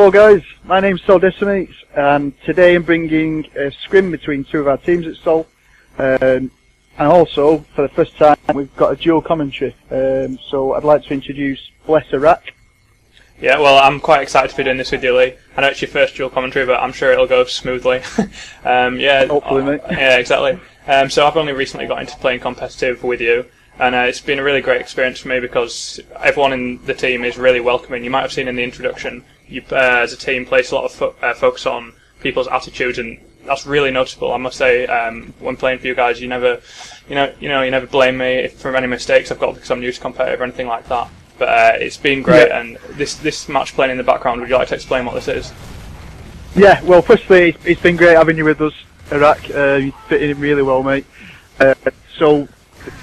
Hello guys, my name's Sol Decimates, and today I'm bringing a scrim between two of our teams at Sol, and also, for the first time, we've got a dual commentary, so I'd like to introduce Bless Arakk. Yeah, well, I'm quite excited to be doing this with you, Lee. I know it's your first dual commentary, but I'm sure it'll go smoothly. Yeah, hopefully, mate. Yeah, exactly. So I've only recently got into playing competitive with you, and it's been a really great experience for me because everyone in the team is really welcoming. You might have seen in the introduction, you as a team place a lot of focus on people's attitudes, and that's really noticeable. I must say, when playing for you guys, you never blame me for any mistakes I've got because I'm new to competitive or anything like that. But it's been great, yeah. And this match playing in the background, would you like to explain what this is? Yeah, well, firstly, it's been great having you with us, Arakk. You fit in really well, mate. So,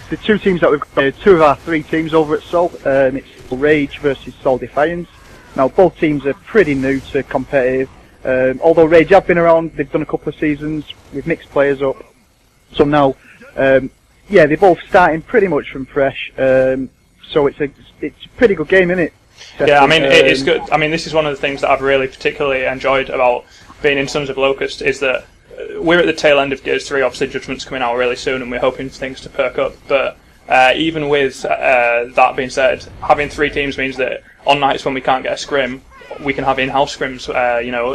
the two teams that we've got, two of our three teams over at Sol, it's Rage versus Sol Defiance. Now, both teams are pretty new to competitive. Although Rage have been around, they've done a couple of seasons, we've mixed players up. So now, yeah, they're both starting pretty much from fresh. So it's a pretty good game, isn't it? Yeah, I mean, it's good. I mean, this is one of the things that I've really particularly enjoyed about being in Sons of Locust, is that we're at the tail end of Gears 3, obviously Judgment's coming out really soon and we're hoping for things to perk up, but even with that being said, having three teams means that on nights when we can't get a scrim, we can have in-house scrims,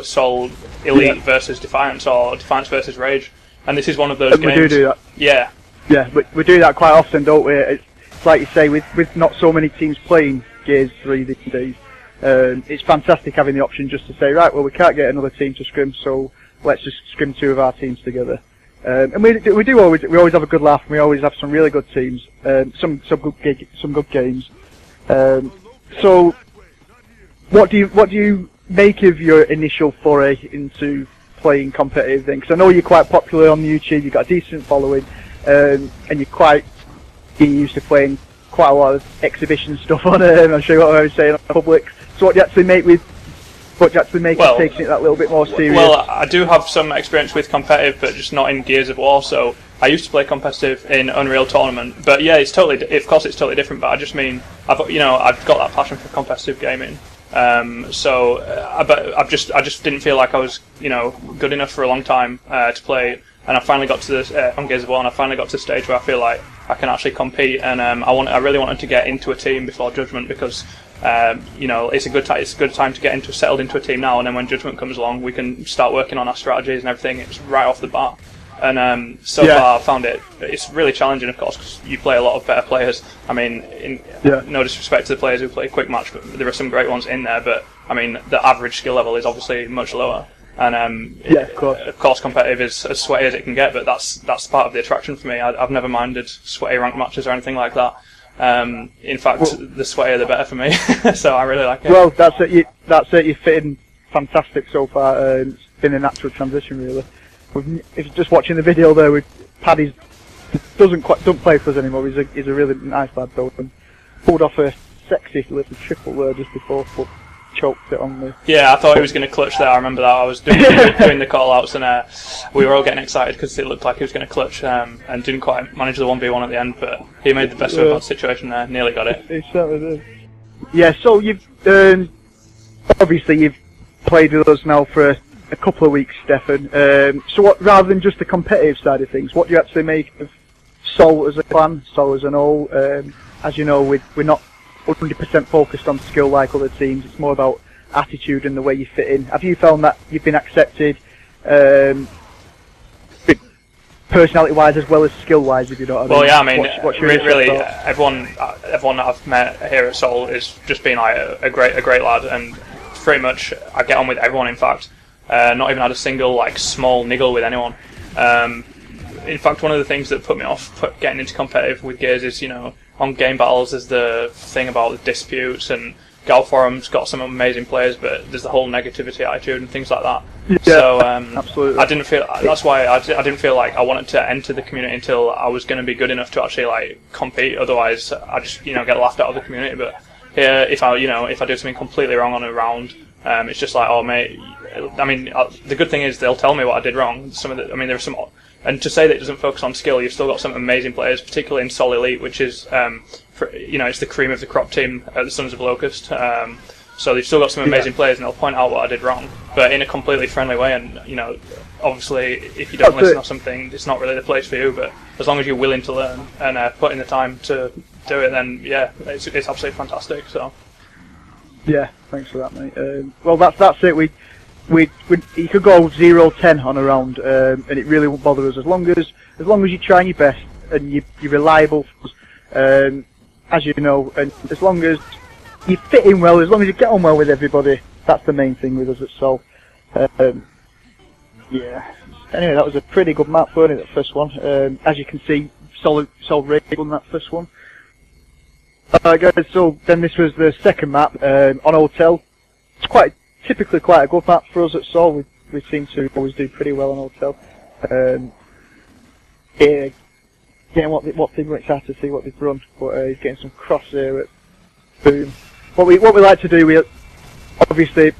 Sol Elite versus Defiance, or Defiance versus Rage, and this is one of those games. We do that. Yeah. Yeah, we do that quite often, don't we? It's like you say, with not so many teams playing Gears 3 these days, it's fantastic having the option just to say, right, well, we can't get another team to scrim, so let's just scrim two of our teams together. And we always have a good laugh, and we always have some really good teams, some good games. So, what do you make of your initial foray into playing competitive then? Because I know you're quite popular on YouTube, you've got a decent following, and you're used to playing quite a lot of exhibition stuff on it. I'm sure what I was saying on public. So what do you actually make with? What do you actually make of taking it that little bit more serious? Well, I do have some experience with competitive, but just not in Gears of War. So I used to play competitive in Unreal Tournament, but yeah, it's totally. Of course, it's totally different. But I just mean, I've got that passion for competitive gaming. But I just didn't feel like I was, good enough for a long time to play. And I finally got to this on Gears of War, and I finally got to the stage where I feel like I can actually compete. And I really wanted to get into a team before Judgment because. It's a good time to get settled into a team now, and then when Judgment comes along, we can start working on our strategies and everything. It's right off the bat, and so far I found it's really challenging, of course, because you play a lot of better players. I mean, no disrespect to the players who play Quick Match, but there are some great ones in there. But I mean, the average skill level is obviously much lower, and of course, competitive is as sweaty as it can get. But that's part of the attraction for me. I've never minded sweaty ranked matches or anything like that. In fact, the sweatier the better for me, so I really like it. Well, that's it. You're fitting fantastic so far. It's been a natural transition, really. If you're just watching the video there, with Paddy's don't play for us anymore. He's a really nice lad, though, and pulled off a sexy little triple there just before, but choked it on the. Yeah, I thought he was going to clutch there. I remember that. I was doing the call outs, and we were all getting excited because it looked like he was going to clutch, and didn't quite manage the 1v1 at the end. But he made the best of that situation there. Nearly got it. He certainly did. Yeah. So you've obviously you've played with us now for a couple of weeks, Stefan. So what, rather than just the competitive side of things, what do you actually make of Sol as a clan, Sol as an whole? As you know, we're not 100% focused on skill like other teams. It's more about attitude and the way you fit in. Have you found that you've been accepted personality-wise as well as skill-wise, if you know what I mean? Well, yeah, I mean, really, everyone that I've met here at Sol is just been like a great lad, and pretty much I get on with everyone. In fact, not even had a single small niggle with anyone. In fact, one of the things that put me off getting into competitive with Gears is, on game battles there's the thing about the disputes, and Gal Forum's got some amazing players, but there's the whole negativity attitude and things like that. Yeah, so absolutely. That's why I didn't feel like I wanted to enter the community until I was going to be good enough to actually compete. Otherwise, I just get laughed out of the community. But here, if I do something completely wrong on a round, it's just like, oh mate. I mean, the good thing is they'll tell me what I did wrong. There are some. And to say that it doesn't focus on skill, you've still got some amazing players, particularly in Sol Elite, which is, it's the cream of the crop team at the Sons of Locust. So they've still got some amazing players, and they'll point out what I did wrong, but in a completely friendly way. And obviously, if you don't listen or something, it's not really the place for you. But as long as you're willing to learn and put in the time to do it, then yeah, it's absolutely fantastic. So yeah, thanks for that, mate. Well, that's it. We you could go 0-10 on a round, and it really won't bother us as long as you're trying your best and you're reliable, as you know, and as long as you fit in well, as long as you get on well with everybody. That's the main thing with us at Sol. Yeah. Anyway, that was a pretty good map, wasn't it, that first one? As you can see, Sol really won that first one. Alright guys, so then this was the second map on Hotel. It's typically quite a good map for us at Sol. We seem to always do pretty well on Hotel. Yeah, what thing we're excited to see what they've run, but he's getting some cross here at Boom. What we like to do, obviously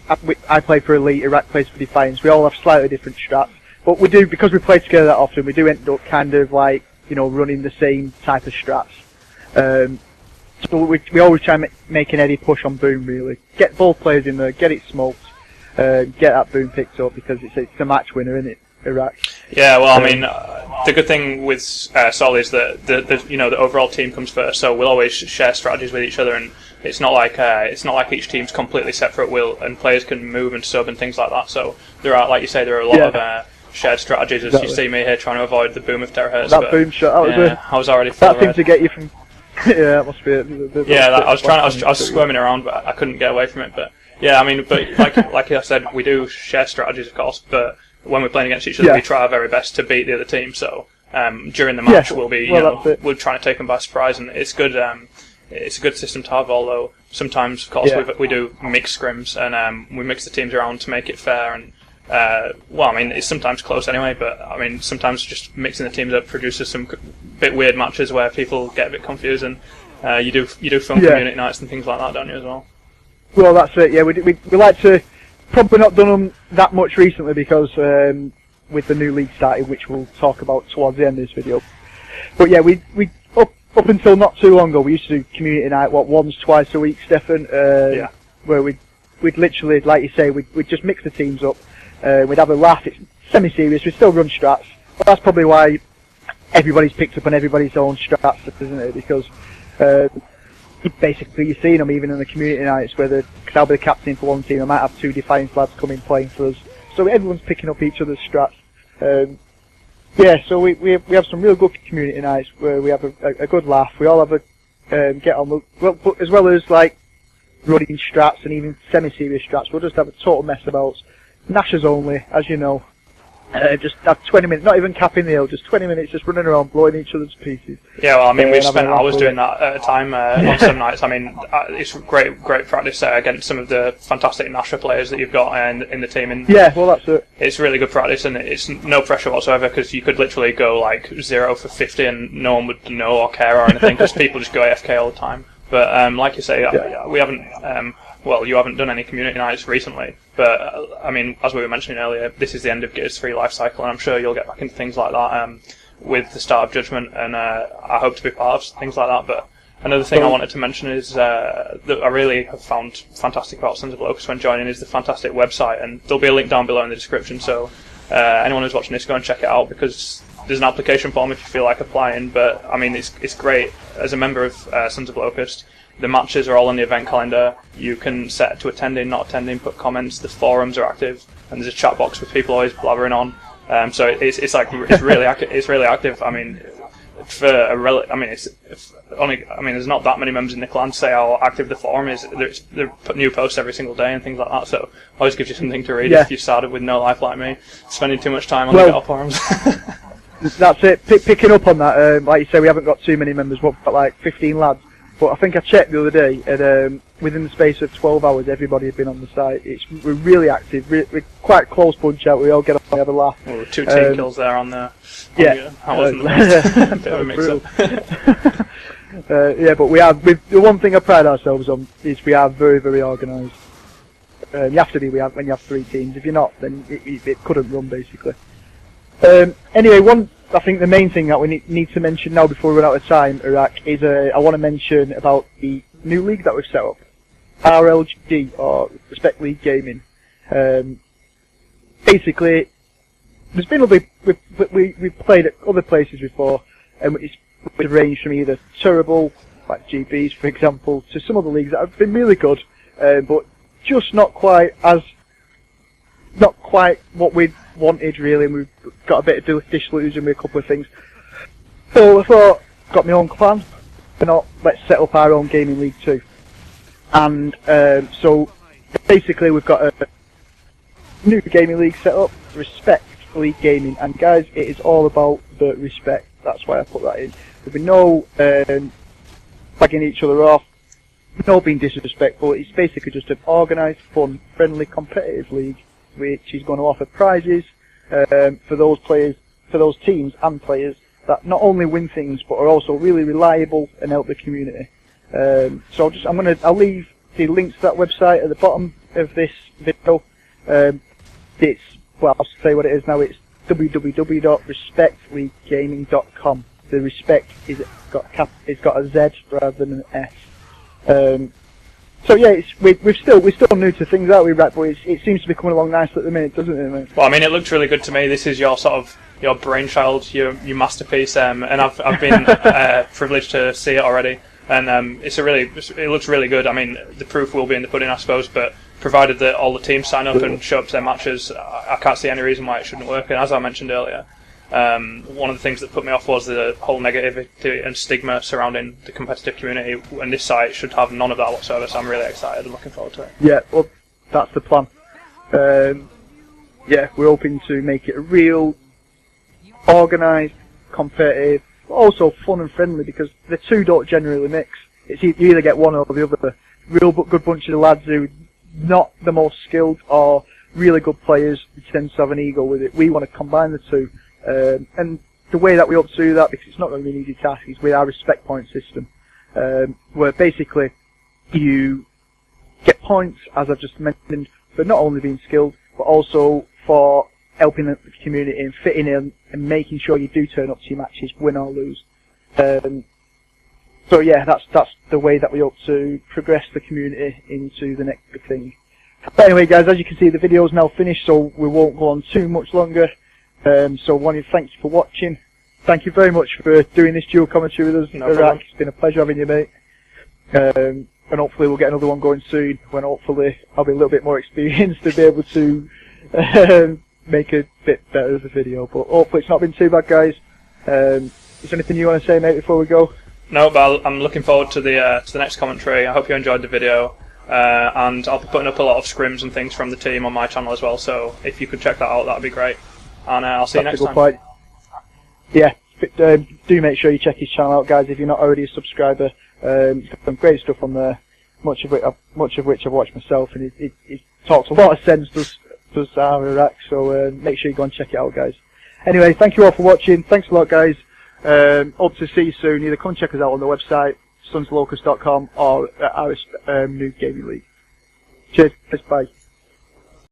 I play for Elite, Arakk plays for Defiance. We all have slightly different strats, but we do, because we play together that often, we do end up kind of like running the same type of strats. So we always try and make an Eddie push on Boom, really. Get both players in there, get it smoked, get that Boom picked up, because it's a match winner, isn't it, Arakk? Yeah, well, I mean, the good thing with Sol is that the overall team comes first, so we'll always share strategies with each other, and it's not like each team's completely separate. And players can move and sub and things like that. So there are, like you say, there are a lot of shared strategies. As you see me here trying to avoid the boom of Terahertz. That boom shot, I was already that seemed to get you from. Yeah, that must be it. I was squirming around, but I couldn't get away from it. But yeah, I mean, but like I said, we do share strategies, of course. But when we're playing against each other, we try our very best to beat the other team. So during the match, we'll be we're trying to take them by surprise, and it's good. It's a good system to have. Although sometimes, of course, we do mix scrims, and we mix the teams around to make it fair. And well, I mean, it's sometimes close anyway. But I mean, sometimes just mixing the teams up produces some bit weird matches where people get a bit confused. And you do fun community nights and things like that, don't you, as well? Well, that's it. Yeah, we like to. Probably not done them that much recently because with the new league starting, which we'll talk about towards the end of this video. But yeah, we up until not too long ago, we used to do community night, once, twice a week, Stefan. Where we'd literally, like you say, we'd just mix the teams up. We'd have a laugh. It's semi-serious. We still run strats. But that's probably why everybody's picked up on everybody's own strats, isn't it? Because basically you're seeing them even in the community nights, because I'll be the captain for one team. I might have two Defiance lads coming playing for us. So everyone's picking up each other's strats. Yeah, so we have some real good community nights where we have a good laugh. We all have a get on, but as well as like running strats and even semi-serious strats, we'll just have a total mess about. Nashers only, as you know. Just have 20 minutes, not even capping the hill, just 20 minutes just running around blowing each other to pieces. Yeah, well, I mean, we've spent hours doing that at a time on some nights. I mean, it's great practice against some of the fantastic Nasher players that you've got in the team. And yeah, well, that's it. It's really good practice, and it's no pressure whatsoever, because you could literally go like 0 for 50 and no one would know or care or anything, because people just go AFK all the time. But like you say, we haven't. Well, you haven't done any community nights recently, but I mean, as we were mentioning earlier, this is the end of Gears 3 life cycle, and I'm sure you'll get back into things like that with the start of Judgment, and I hope to be part of things like that. But another thing I wanted to mention is that I really have found fantastic about Sons of Locust when joining is the fantastic website, and there'll be a link down below in the description, so anyone who's watching this, go and check it out, because there's an application form if you feel like applying. But I mean, it's great as a member of Sons of Locust. The matches are all on the event calendar. You can set to attending, not attending, put comments. The forums are active, and there's a chat box with people always blabbering on. So it's really it's really active. I mean, for there's not that many members in the clan to say how active the forum is. They put new posts every single day and things like that. So always gives you something to read if you started with no life like me, spending too much time on the forums. That's it. Picking up on that, like you say, we haven't got too many members. We've got like 15 lads. But I think I checked the other day, and within the space of 12 hours, everybody had been on the site. We're really active. We're quite a close bunch out. We all get up and have a laugh. Well, 2 team kills there on the. Yeah, that wasn't the best. Bit of a mix-up. Yeah, but we have. The one thing I pride ourselves on is we are very, very organised. You have to be. When you have 3 teams. If you're not, then it couldn't run basically. Anyway, I think the main thing that we need to mention now before we run out of time, Arakk, is I want to mention about the new league that we've set up. RLG, or Respect League Gaming. Basically, there's been we've played at other places before, and it's ranged from either terrible, like GBs for example, to some other leagues that have been really good, but just not quite what we wanted really, and we've got a bit of disillusion with a couple of things. So I thought, got my own clan, let's set up our own gaming league too. And so basically we've got a new gaming league set up, Respect League Gaming, and guys, it is all about the respect. That's why I put that in. There'll be no bagging each other off, no being disrespectful. It's basically just an organised, fun, friendly, competitive league, which is going to offer prizes for those players, for those teams and players that not only win things but are also really reliable and help the community. So I'll leave the link to that website at the bottom of this video. I'll say what it is now. It's www.respectleaguegaming.com. The respect is got a Z rather than an S. So yeah, we're still new to things, aren't we, Rat? But it seems to be coming along nicely at the minute, doesn't it, mate? Well, I mean, it looked really good to me. This is your your brainchild, your masterpiece, and I've been privileged to see it already. And it looks really good. I mean, the proof will be in the pudding, I suppose, but provided that all the teams sign up and show up to their matches, I can't see any reason why it shouldn't work. And as I mentioned earlier, one of the things that put me off was the whole negativity and stigma surrounding the competitive community, and this site should have none of that whatsoever, so I'm really excited and looking forward to it. Yeah, well, that's the plan. Yeah, we're hoping to make it a real, organised, competitive, but also fun and friendly, because the two don't generally mix. It's you either get one or the other. Real good bunch of lads who not the most skilled or really good players who tend to have an ego with it. We want to combine the two, and the way that we hope to do that, because it's not going to be an easy task, is with our respect point system, where basically you get points, as I've just mentioned, for not only being skilled but also for helping the community and fitting in and making sure you do turn up to your matches, win or lose. So yeah, that's the way that we hope to progress the community into the next big thing. But anyway, guys, as you can see, the video is now finished, so we won't go on too much longer. So I want to thank you for watching. Thank you very much for doing this dual commentary with us, Arakk. It's been a pleasure having you, mate. And hopefully we'll get another one going soon, when hopefully I'll be a little bit more experienced to be able to make a bit better of the video. But hopefully it's not been too bad, guys. Is there anything you want to say, mate, before we go? No, but I'm looking forward to the next commentary. I hope you enjoyed the video, and I'll be putting up a lot of scrims and things from the team on my channel as well. So if you could check that out, that'd be great. And I'll see you next time. Point. Yeah, do make sure you check his channel out, guys. If you're not already a subscriber, he's got some great stuff on there. Much of which I've watched myself, and it talks a lot of sense. Does Arakk. So make sure you go and check it out, guys. Anyway, thank you all for watching. Thanks a lot, guys. Hope to see you soon. Either come and check us out on the website, sunslocust.com, or at our new gaming league. Cheers. Bye.